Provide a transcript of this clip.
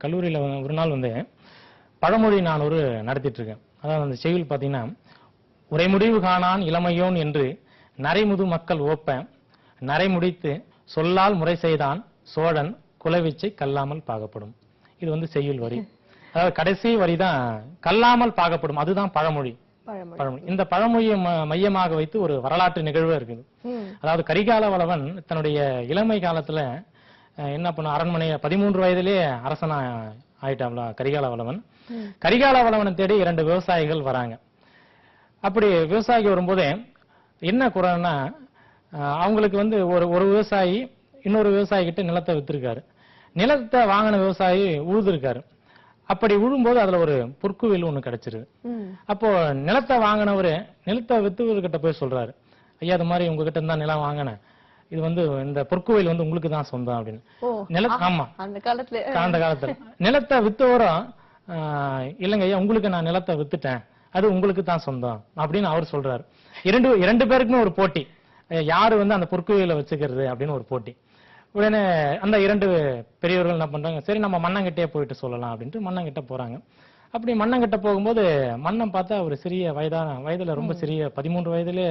கல்லூரியில ஒரு நாள் வந்து பழமொழி நான் ஒரு நடத்திட்டு இருக்கேன். அதாவது அந்த செய்யுள் பாத்தீங்கன்னா, உரைமுடிவு காணான் இளமையோன் என்று நரைமுது மக்கள் ஓப்ப நரைமுடித்து சொல்லால் முறை செய்தான் சோழன் குலவிச்சை கல்லாமல் பாகப்படும். இது வந்து செய்யுள் வரி. அதாவது கடைசி வரிதான் கல்லாமல் பாகப்படும். அதுதான் பழமொழி. இந்த பழமொழியை மையமாக வைத்து ஒரு வரலாற்று நிகழ்வு இருக்குது. அதாவது கரிகால வளவன் தன்னுடைய இளமை காலத்துல என்ன பண்ண, அரண்மனை 13 வயதிலே அரசனா ஆயிட்டாப்ல கரிகால வளவன். கரிகால வளவனை தேடி 2 விவசாயிகள் வராங்க. அப்படி விவசாயிக்கு வரும்போதே என்ன குறைன்னா, அவங்களுக்கு வந்து ஒரு விவசாயி இன்னொரு விவசாயி கிட்ட நிலத்தை வித்திருக்காரு. நிலத்தை வாங்கின விவசாயி உழுதுருக்காரு. அப்படி உழும்போது அதுல ஒரு பொற்குவில் ஒண்ணு கிடைச்சிருது. அப்போ நிலத்தை வாங்கினவரு நிலத்தை வித்துவர்கிட்ட போய் சொல்றாரு, ஐயா அது மாதிரி உங்ககிட்ட இருந்தா நிலம் வாங்கினேன், இது வந்து இந்த பொற்குவில் வந்து உங்களுக்கு தான் சொந்தம் அப்படின்னு. ஆமா, அந்த காலத்துல நிலத்தை வித்தவரும் இல்லைங்க ஐயா உங்களுக்கு நான் நிலத்தை வித்துட்டேன், அது உங்களுக்கு தான் சொந்தம் அப்படின்னு அவர் சொல்றாரு. இரண்டு பேருக்குமே ஒரு போட்டி, யாரு வந்து அந்த பொற்குவியில வச்சுக்கிறது அப்படின்னு ஒரு போட்டி. உடனே அந்த 2 பெரியவர்கள் என்ன பண்றாங்க, சரி நம்ம மன்னங்கிட்டே போயிட்டு சொல்லலாம் அப்படின்ட்டு மன்னங்கிட்ட போறாங்க. அப்படி மன்னங்கிட்ட போகும்போது மன்னன் பார்த்தா ஒரு சிறிய வயதுல ரொம்ப சிறிய 13 வயதிலே